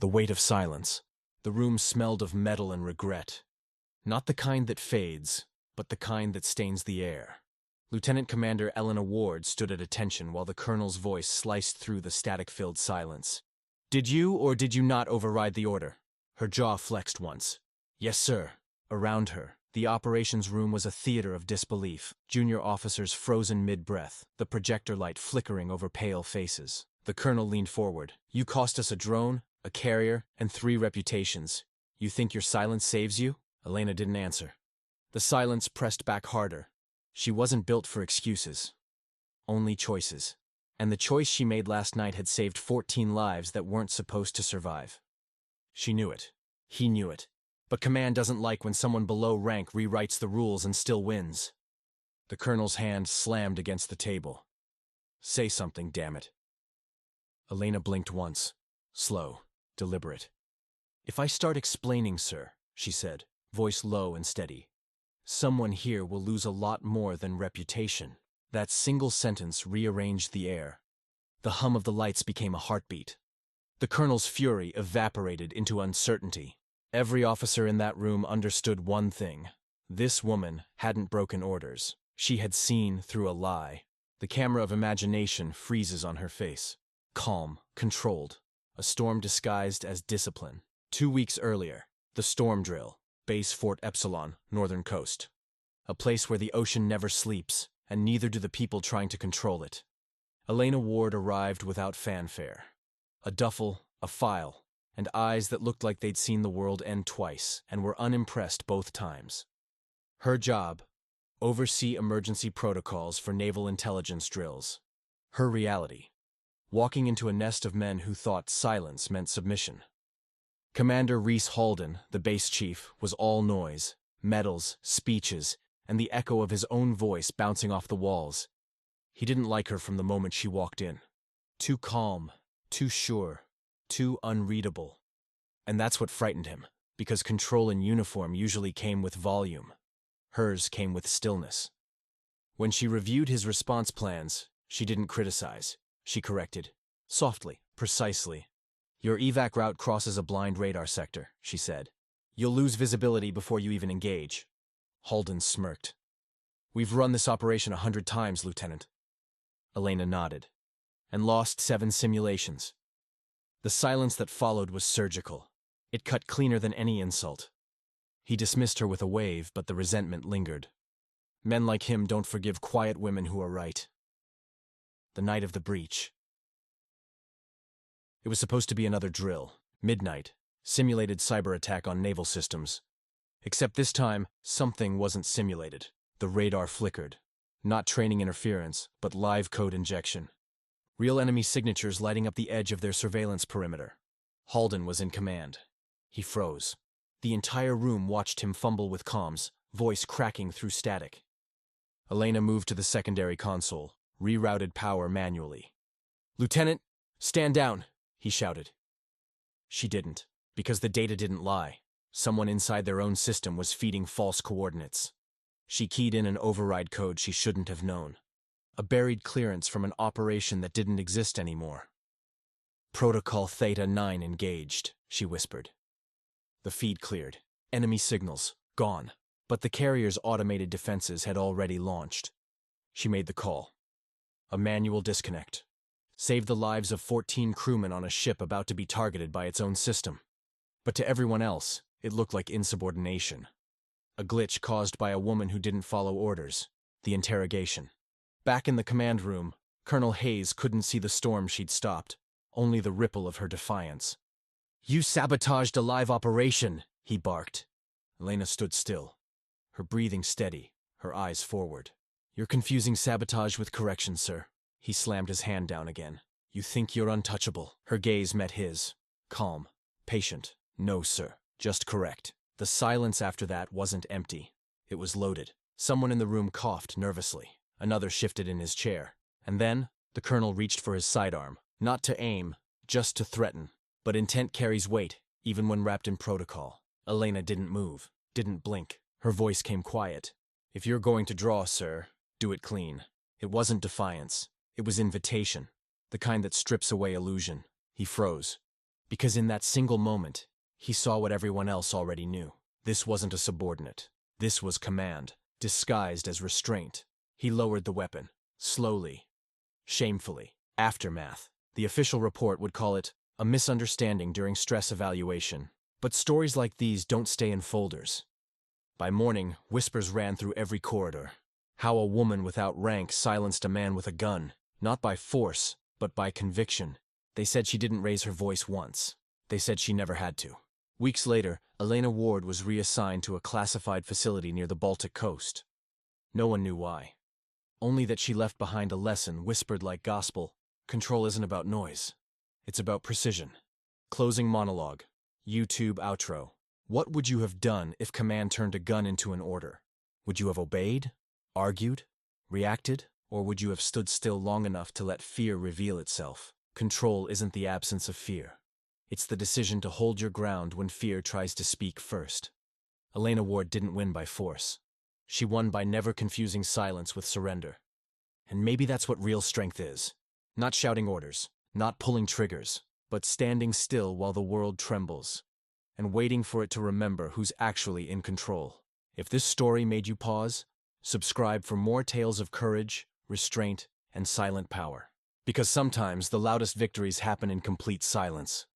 The weight of silence. The room smelled of metal and regret. Not the kind that fades, but the kind that stains the air. Lieutenant Commander Elena Ward stood at attention while the colonel's voice sliced through the static-filled silence. "Did you or did you not override the order?" Her jaw flexed once. "Yes, sir." Around her, the operations room was a theater of disbelief. Junior officers frozen mid-breath, the projector light flickering over pale faces. The colonel leaned forward. "You cost us a drone, a carrier, and 3 reputations. You think your silence saves you?" Elena didn't answer. The silence pressed back harder. She wasn't built for excuses. Only choices. And the choice she made last night had saved 14 lives that weren't supposed to survive. She knew it. He knew it. But command doesn't like when someone below rank rewrites the rules and still wins. The colonel's hand slammed against the table. "Say something, damn it." Elena blinked once. Slow, deliberate. "If I start explaining, sir," she said, voice low and steady, "someone here will lose a lot more than reputation." That single sentence rearranged the air. The hum of the lights became a heartbeat. The colonel's fury evaporated into uncertainty. Every officer in that room understood one thing. This woman hadn't broken orders. She had seen through a lie. The camera of imagination freezes on her face. Calm, controlled. A storm disguised as discipline. 2 weeks earlier, the storm drill. Base Fort Epsilon, northern coast. A place where the ocean never sleeps, and neither do the people trying to control it. Elena Ward arrived without fanfare. A duffel, a file, and eyes that looked like they'd seen the world end twice and were unimpressed both times. Her job: oversee emergency protocols for naval intelligence drills. Her reality: walking into a nest of men who thought silence meant submission. Commander Reese Halden, the base chief, was all noise, medals, speeches, and the echo of his own voice bouncing off the walls. He didn't like her from the moment she walked in. Too calm, too sure, too unreadable. And that's what frightened him, because control in uniform usually came with volume. Hers came with stillness. When she reviewed his response plans, she didn't criticize. She corrected. Softly, precisely. "Your evac route crosses a blind radar sector," she said. "You'll lose visibility before you even engage." Halden smirked. "We've run this operation 100 times, Lieutenant." Elena nodded. "And lost 7 simulations." The silence that followed was surgical. It cut cleaner than any insult. He dismissed her with a wave, but the resentment lingered. Men like him don't forgive quiet women who are right. The night of the breach. It was supposed to be another drill. Midnight. Simulated cyber attack on naval systems. Except this time, something wasn't simulated. The radar flickered. Not training interference, but live code injection. Real enemy signatures lighting up the edge of their surveillance perimeter. Halden was in command. He froze. The entire room watched him fumble with comms, voice cracking through static. Elena moved to the secondary console, rerouted power manually. "Lieutenant, stand down!" he shouted. She didn't, because the data didn't lie. Someone inside their own system was feeding false coordinates. She keyed in an override code she shouldn't have known. A buried clearance from an operation that didn't exist anymore. "Protocol Theta 9 engaged," she whispered. The feed cleared. Enemy signals, gone. But the carrier's automated defenses had already launched. She made the call. A manual disconnect. Saved the lives of 14 crewmen on a ship about to be targeted by its own system. But to everyone else, it looked like insubordination. A glitch caused by a woman who didn't follow orders. The interrogation. Back in the command room, Colonel Hayes couldn't see the storm she'd stopped, only the ripple of her defiance. "You sabotaged a live operation," he barked. Elena stood still, her breathing steady, her eyes forward. "You're confusing sabotage with correction, sir." He slammed his hand down again. "You think you're untouchable." Her gaze met his. Calm, patient. "No, sir. Just correct." The silence after that wasn't empty. It was loaded. Someone in the room coughed nervously. Another shifted in his chair. And then, the colonel reached for his sidearm. Not to aim, just to threaten. But intent carries weight, even when wrapped in protocol. Elena didn't move, didn't blink. Her voice came quiet. "If you're going to draw, sir, do it clean." It wasn't defiance. It was invitation. The kind that strips away illusion. He froze. Because in that single moment, he saw what everyone else already knew. This wasn't a subordinate. This was command, disguised as restraint. He lowered the weapon, slowly, shamefully. Aftermath. The official report would call it a misunderstanding during stress evaluation. But stories like these don't stay in folders. By morning, whispers ran through every corridor. How a woman without rank silenced a man with a gun, not by force, but by conviction. They said she didn't raise her voice once. They said she never had to. Weeks later, Elena Ward was reassigned to a classified facility near the Baltic coast. No one knew why. Only that she left behind a lesson whispered like gospel. Control isn't about noise. It's about precision. Closing monologue. YouTube outro. What would you have done if command turned a gun into an order? Would you have obeyed? Argued? Reacted? Or would you have stood still long enough to let fear reveal itself? Control isn't the absence of fear. It's the decision to hold your ground when fear tries to speak first. Elena Ward didn't win by force. She won by never confusing silence with surrender. And maybe that's what real strength is. Not shouting orders, not pulling triggers, but standing still while the world trembles, and waiting for it to remember who's actually in control. If this story made you pause, subscribe for more tales of courage, restraint, and silent power. Because sometimes the loudest victories happen in complete silence.